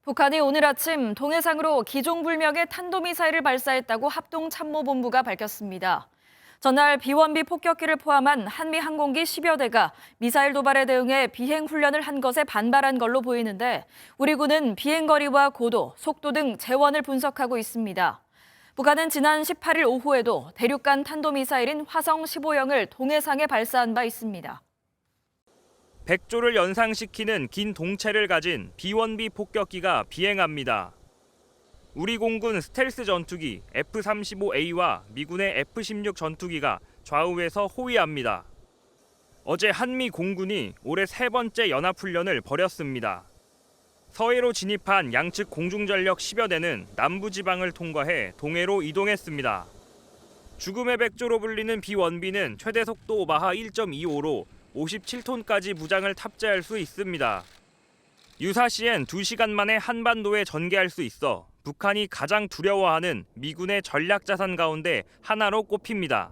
북한이 오늘 아침 동해상으로 기종불명의 탄도미사일을 발사했다고 합동참모본부가 밝혔습니다. 전날 B-1B 폭격기를 포함한 한미 항공기 10여 대가 미사일 도발에 대응해 비행 훈련을 한 것에 반발한 걸로 보이는데 우리 군은 비행거리와 고도, 속도 등 재원을 분석하고 있습니다. 북한은 지난 18일 오후에도 대륙간 탄도미사일인 화성 15형을 동해상에 발사한 바 있습니다. 백조를 연상시키는 긴 동체를 가진 B-1B 폭격기가 비행합니다. 우리 공군 스텔스 전투기 F-35A와 미군의 F-16 전투기가 좌우에서 호위합니다. 어제 한미 공군이 올해 세 번째 연합훈련을 벌였습니다. 서해로 진입한 양측 공중전력 10여 대는 남부지방을 통과해 동해로 이동했습니다. 죽음의 백조로 불리는 B-1B는 최대 속도 마하 1.25로 57톤까지 무장을 탑재할 수 있습니다. 유사시엔 2시간 만에 한반도에 전개할 수 있어 북한이 가장 두려워하는 미군의 전략자산 가운데 하나로 꼽힙니다.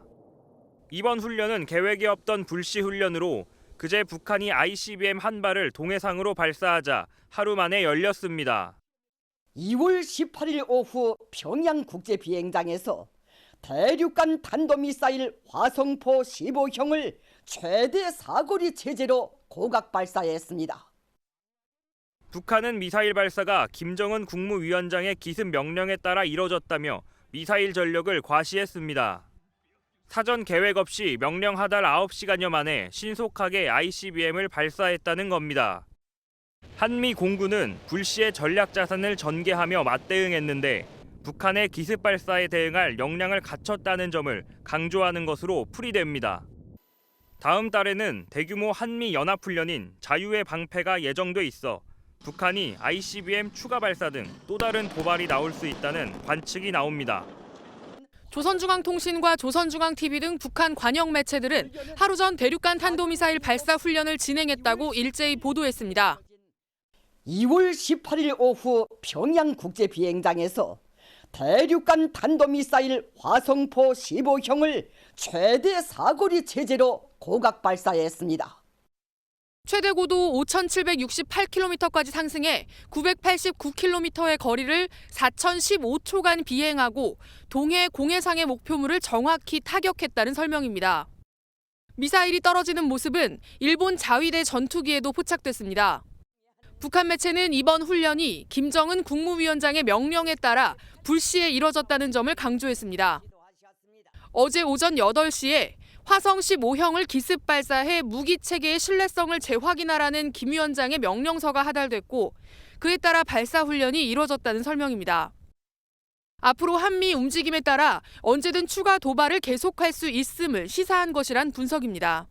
이번 훈련은 계획에 없던 불시 훈련으로 그제 북한이 ICBM 한 발을 동해상으로 발사하자 하루 만에 열렸습니다. 2월 18일 오후 평양국제비행장에서 대륙간 탄도미사일 화성포 15형을 최대 사거리 체제로 고각 발사했습니다. 북한은 미사일 발사가 김정은 국무위원장의 기습 명령에 따라 이뤄졌다며 미사일 전력을 과시했습니다. 사전 계획 없이 명령 하달 9시간여 만에 신속하게 ICBM을 발사했다는 겁니다. 한미 공군은 불시의 전략 자산을 전개하며 맞대응했는데 북한의 기습 발사에 대응할 역량을 갖췄다는 점을 강조하는 것으로 풀이됩니다. 다음 달에는 대규모 한미 연합훈련인 자유의 방패가 예정돼 있어 북한이 ICBM 추가 발사 등 또 다른 도발이 나올 수 있다는 관측이 나옵니다. 조선중앙통신과 조선중앙TV 등 북한 관영 매체들은 하루 전 대륙간 탄도미사일 발사 훈련을 진행했다고 일제히 보도했습니다. 2월 18일 오후 평양국제비행장에서 대륙간 탄도미사일 화성포 15형을 최대 사거리 체제로 고각 발사했습니다. 최대 고도 5,768km까지 상승해 989km의 거리를 4,015초간 비행하고 동해 공해상의 목표물을 정확히 타격했다는 설명입니다. 미사일이 떨어지는 모습은 일본 자위대 전투기에도 포착됐습니다. 북한 매체는 이번 훈련이 김정은 국무위원장의 명령에 따라 불시에 이뤄졌다는 점을 강조했습니다. 어제 오전 8시에 화성 15형을 기습 발사해 무기 체계의 신뢰성을 재확인하라는 김 위원장의 명령서가 하달됐고 그에 따라 발사 훈련이 이뤄졌다는 설명입니다. 앞으로 한미 움직임에 따라 언제든 추가 도발을 계속할 수 있음을 시사한 것이란 분석입니다.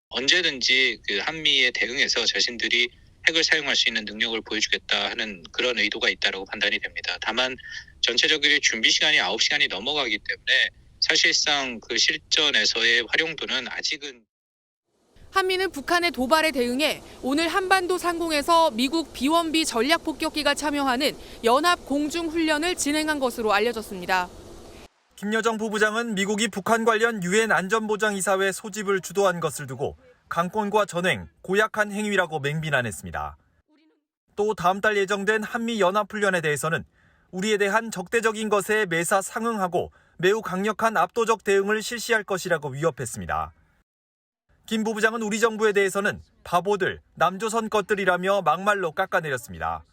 언제든지 한미에 대응해서 자신들이 핵을 사용할 수 있는 능력을 보여주겠다 하는 그런 의도가 있다고 판단이 됩니다. 다만 전체적으로 준비 시간이 9시간이 넘어가기 때문에 사실상 그 실전에서의 활용도는 아직은. 한미는 북한의 도발에 대응해 오늘 한반도 상공에서 미국 B-1B 전략 폭격기가 참여하는 연합 공중 훈련을 진행한 것으로 알려졌습니다. 김여정 부부장은 미국이 북한 관련 유엔 안전보장이사회 소집을 주도한 것을 두고 강권과 전횡, 고약한 행위라고 맹비난했습니다. 또 다음 달 예정된 한미 연합훈련에 대해서는 우리에 대한 적대적인 것에 매사 상응하고 매우 강력한 압도적 대응을 실시할 것이라고 위협했습니다. 김 부부장은 우리 정부에 대해서는 바보들, 남조선 것들이라며 막말로 깎아내렸습니다.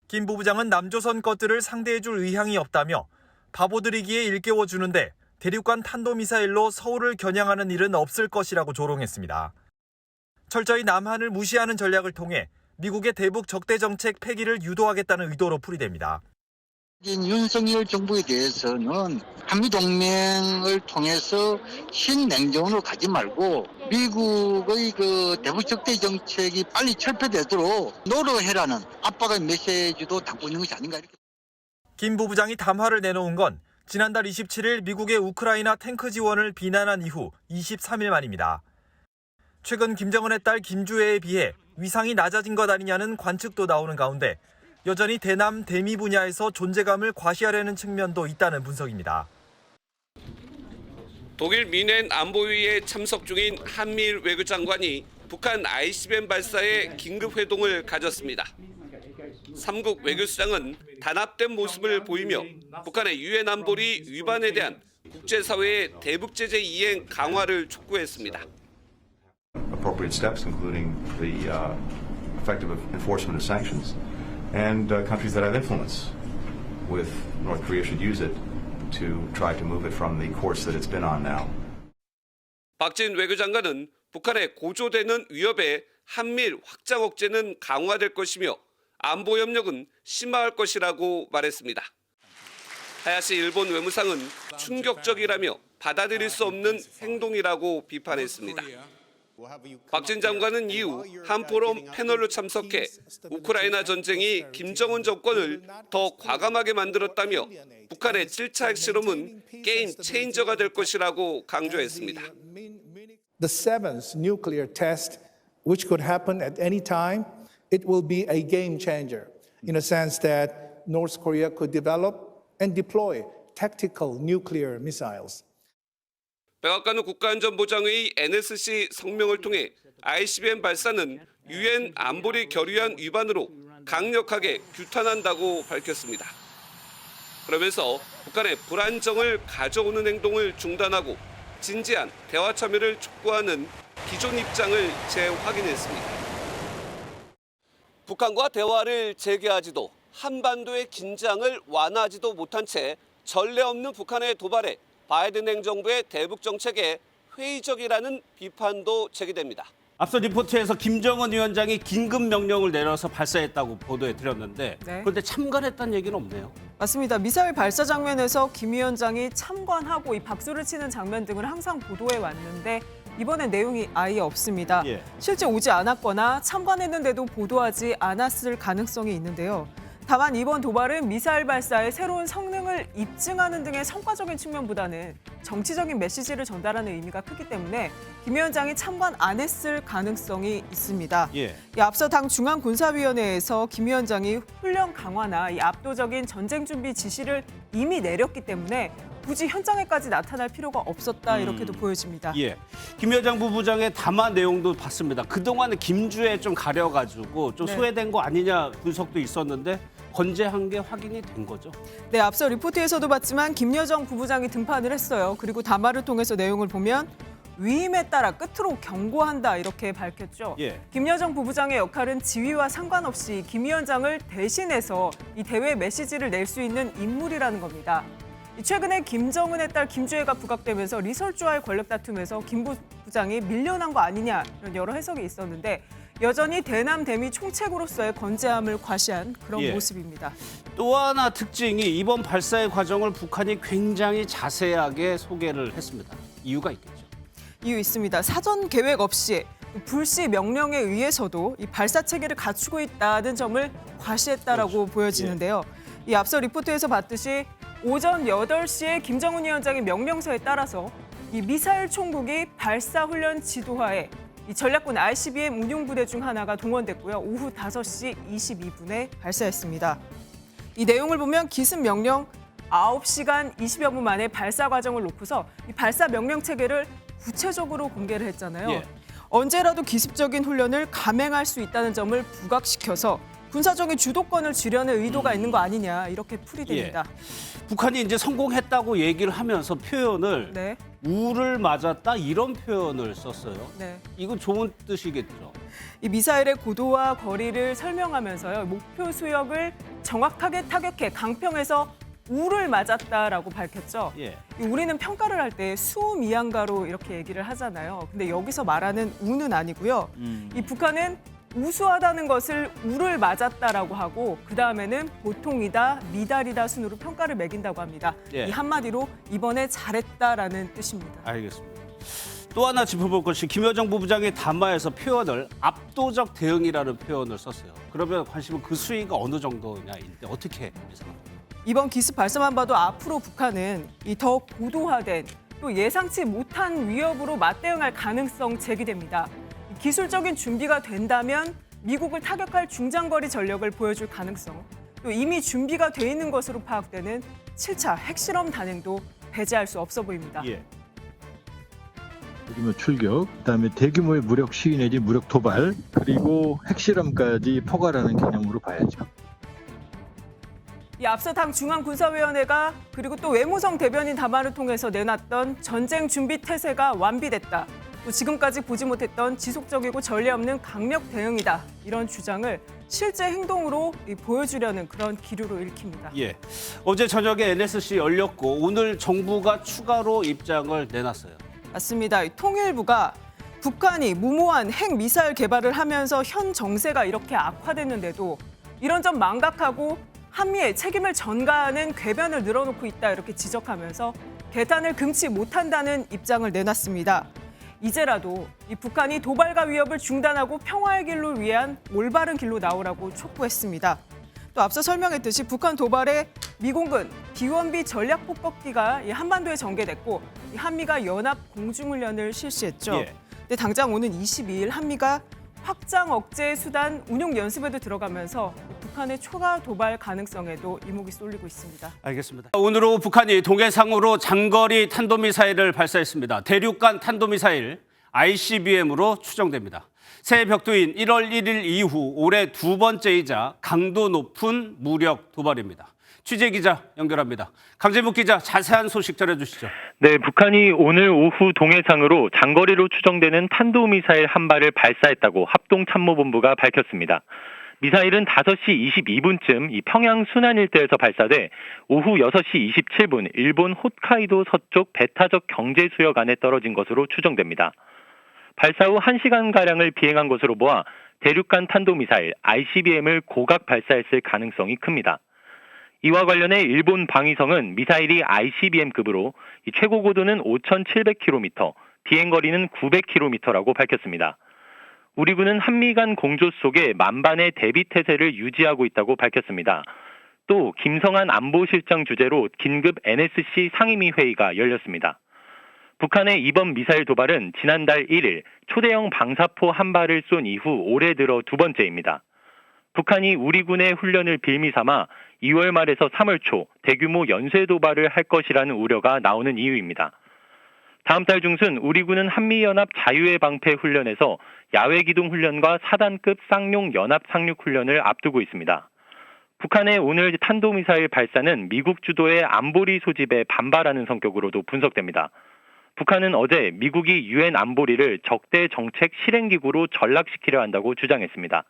김 부부장은 남조선 것들을 상대해줄 의향이 없다며 바보들이기에 일깨워주는데 대륙간 탄도미사일로 서울을 겨냥하는 일은 없을 것이라고 조롱했습니다. 철저히 남한을 무시하는 전략을 통해 미국의 대북 적대 정책 폐기를 유도하겠다는 의도로 풀이됩니다. 윤석열 정부에 대해서는 한미동맹을 통해서 신냉전으로 가지 말고 미국의 그 대북 적대 정책이 빨리 철폐되도록 노력해라는 압박의 메시지도 담고 있는 것이 아닌가 이렇게. 김 부부장이 담화를 내놓은 건 지난달 27일 미국의 우크라이나 탱크 지원을 비난한 이후 23일 만입니다. 최근 김정은의 딸 김주애에 비해 위상이 낮아진 것 아니냐는 관측도 나오는 가운데 여전히 대남 대미 분야에서 존재감을 과시하려는 측면도 있다는 분석입니다. 독일 뮌헨 안보회의에 참석 중인 한미일 외교장관이 북한 ICBM 발사에 긴급 회동을 가졌습니다. 삼국 외교수장은 단합된 모습을 보이며 북한의 유엔 안보리 위반에 대한 국제사회의 대북 제재 이행 강화를 촉구했습니다. Appropriate steps, including the effective enforcement of sanctions, and countries that have influence with North Korea should use it to try to move it from the course that it's been on now. 박진 외교장관은 북한의 고조되는 위협에 한미일 확장 억제는 강화될 것이며 안보 협력은 심화할 것이라고 말했습니다. 하야시 일본 외무상은 충격적이라며 받아들일 수 없는 행동이라고 비판했습니다. 박진 장관은 이후 한 포럼 패널로 참석해 우크라이나 전쟁이 김정은 정권을 더 과감하게 만들었다며 북한의 7차 핵실험은 게임 체인저가 될 것이라고 강조했습니다. The seventh nuclear test, which could happen at any time, it will be a game changer in a sense that North Korea could develop and deploy tactical nuclear missiles. 백악관 국가안전보장회의 NSC 성명을 통해 ICBM 발사는 유엔 안보리 결의안 위반으로 강력하게 규탄한다고 밝혔습니다. 그러면서 북한의 불안정을 가져오는 행동을 중단하고 진지한 대화 참여를 촉구하는 기존 입장을 재확인했습니다. 북한과 대화를 재개하지도 한반도의 긴장을 완화하지도 못한 채 전례 없는 북한의 도발에 바이든 행정부의 대북 정책에 회의적이라는 비판도 제기됩니다. 앞서 리포트에서 김정은 위원장이 긴급 명령을 내려서 발사했다고 보도해드렸는데 그런데 참관했다는 얘기는 없네요. 맞습니다. 미사일 발사 장면에서 김 위원장이 참관하고 이 박수를 치는 장면 등을 항상 보도해 왔는데 이번엔 내용이 아예 없습니다. 실제 오지 않았거나 참관했는데도 보도하지 않았을 가능성이 있는데요. 다만 이번 도발은 미사일 발사의 새로운 성능을 입증하는 등의 성과적인 측면보다는 정치적인 메시지를 전달하는 의미가 크기 때문에 김 위원장이 참관 안 했을 가능성이 있습니다. 이 앞서 당 중앙군사위원회에서 김 위원장이 훈련 강화나 이 압도적인 전쟁 준비 지시를 이미 내렸기 때문에 굳이 현장에까지 나타날 필요가 없었다 이렇게도 보여집니다. 김 위원장 부부장의 담화 내용도 봤습니다. 그동안 김주에 좀 가려가지고 좀 소외된 거 아니냐 분석도 있었는데 건재한 게 확인이 된 거죠. 네, 앞서 리포트에서도 봤지만 김여정 부부장이 등판을 했어요. 그리고 담화를 통해서 내용을 보면 위임에 따라 끝으로 경고한다 이렇게 밝혔죠. 김여정 부부장의 역할은 지위와 상관없이 김 위원장을 대신해서 이 대회 메시지를 낼 수 있는 인물이라는 겁니다. 최근에 김정은의 딸 김주혜가 부각되면서 리설주와의 권력 다툼에서 김 부부장이 밀려난 거 아니냐 이런 여러 해석이 있었는데 여전히 대남 대미 총책으로서의 건재함을 과시한 그런 모습입니다. 또 하나 특징이 이번 발사의 과정을 북한이 굉장히 자세하게 소개를 했습니다. 이유가 있겠죠. 이유 있습니다. 사전 계획 없이 불시 명령에 의해서도 이 발사 체계를 갖추고 있다는 점을 과시했다라고 보여지는데요. 이 앞서 리포트에서 봤듯이 오전 8시에 김정은 위원장의 명령서에 따라서 이 미사일 총국이 발사 훈련 지도하에 이 전략군 ICBM 운용부대 중 하나가 동원됐고요. 오후 5시 22분에 발사했습니다. 이 내용을 보면 기습 명령 9시간 20여 분 만에 발사 과정을 놓고서 이 발사 명령 체계를 구체적으로 공개를 했잖아요. 언제라도 기습적인 훈련을 감행할 수 있다는 점을 부각시켜서 군사적인 주도권을 쥐려는 의도가 있는 거 아니냐 이렇게 풀이됩니다. 북한이 이제 성공했다고 얘기를 하면서 표현을 우를 맞았다 이런 표현을 썼어요. 이건 좋은 뜻이겠죠. 이 미사일의 고도와 거리를 설명하면서요. 목표 수역을 정확하게 타격해 강평에서 우를 맞았다라고 밝혔죠. 이 우리는 평가를 할 때 수미양가로 이렇게 얘기를 하잖아요. 근데 여기서 말하는 우는 아니고요. 이 북한은 우수하다는 것을 우를 맞았다라고 하고 그다음에는 보통이다, 미달이다 순으로 평가를 매긴다고 합니다. 이 한마디로 이번에 잘했다라는 뜻입니다. 알겠습니다. 또 하나 짚어볼 것이 김여정 부부장의 담화에서 표현을 압도적 대응이라는 표현을 썼어요. 그러면 관심은 그 수위가 어느 정도냐인데 어떻게 예상합니까? 이번 기습 발사만 봐도 앞으로 북한은 이 더 고도화된 또 예상치 못한 위협으로 맞대응할 가능성 제기됩니다. 기술적인 준비가 된다면 미국을 타격할 중장거리 전력을 보여줄 가능성, 또 이미 준비가 돼 있는 것으로 파악되는 7차 핵실험 단행도 배제할 수 없어 보입니다. 대규모 출격, 그다음에 대규모의 무력 시위 내지 무력 도발, 그리고 핵실험까지 포괄하는 개념으로 봐야죠. 이 앞서 당 중앙군사위원회가 그리고 또 외무성 대변인 담화를 통해서 내놨던 전쟁 준비 태세가 완비됐다. 또 지금까지 보지 못했던 지속적이고 전례 없는 강력 대응이다. 이런 주장을 실제 행동으로 보여주려는 그런 기류로 읽힙니다. 예. 어제 저녁에 NSC 열렸고 오늘 정부가 추가로 입장을 내놨어요. 맞습니다. 이 통일부가 북한이 무모한 핵 미사일 개발을 하면서 현 정세가 이렇게 악화됐는데도 이런 점 망각하고 한미의 책임을 전가하는 궤변을 늘어놓고 있다 이렇게 지적하면서 개탄을 금치 못한다는 입장을 내놨습니다. 이제라도 이 북한이 도발과 위협을 중단하고 평화의 길로 위한 올바른 길로 나오라고 촉구했습니다. 또 앞서 설명했듯이 북한 도발에 미공군 비원비 전략 폭격기가 한반도에 전개됐고 한미가 연합 공중훈련을 실시했죠. 예. 근데 당장 오는 22일 한미가 확장 억제 수단 운용 연습에도 들어가면서 북한의 초과 도발 가능성에도 이목이 쏠리고 있습니다. 알겠습니다. 오늘 오후 북한이 동해상으로 장거리 탄도미사일을 발사했습니다. 대륙간 탄도미사일 ICBM으로 추정됩니다. 새해 벽두인 1월 1일 이후 올해 두 번째이자 강도 높은 무력 도발입니다. 취재 기자 연결합니다. 강재묵 기자 자세한 소식 전해주시죠. 네, 북한이 오늘 오후 동해상으로 장거리로 추정되는 탄도미사일 한 발을 발사했다고 합동참모본부가 밝혔습니다. 미사일은 5시 22분쯤 이 평양 순안 일대에서 발사돼 오후 6시 27분 일본 홋카이도 서쪽 배타적 경제수역 안에 떨어진 것으로 추정됩니다. 발사 후 1시간가량을 비행한 것으로 보아 대륙간 탄도미사일 ICBM을 고각 발사했을 가능성이 큽니다. 이와 관련해 일본 방위성은 미사일이 ICBM급으로 최고 고도는 5,700km, 비행거리는 900km라고 밝혔습니다. 우리 군은 한미 간 공조 속에 만반의 대비 태세를 유지하고 있다고 밝혔습니다. 또 김성한 안보실장 주재로 긴급 NSC 상임위 회의가 열렸습니다. 북한의 이번 미사일 도발은 지난달 1일 초대형 방사포 한 발을 쏜 이후 올해 들어 두 번째입니다. 북한이 우리 군의 훈련을 빌미 삼아 2월 말에서 3월 초 대규모 연쇄 도발을 할 것이라는 우려가 나오는 이유입니다. 다음 달 중순 우리 군은 한미연합 자유의 방패 훈련에서 야외 기동 훈련과 4단급 쌍용 연합 상륙 훈련을 앞두고 있습니다. 북한의 오늘 탄도미사일 발사는 미국 주도의 안보리 소집에 반발하는 성격으로도 분석됩니다. 북한은 어제 미국이 유엔 안보리를 적대 정책 실행기구로 전락시키려 한다고 주장했습니다.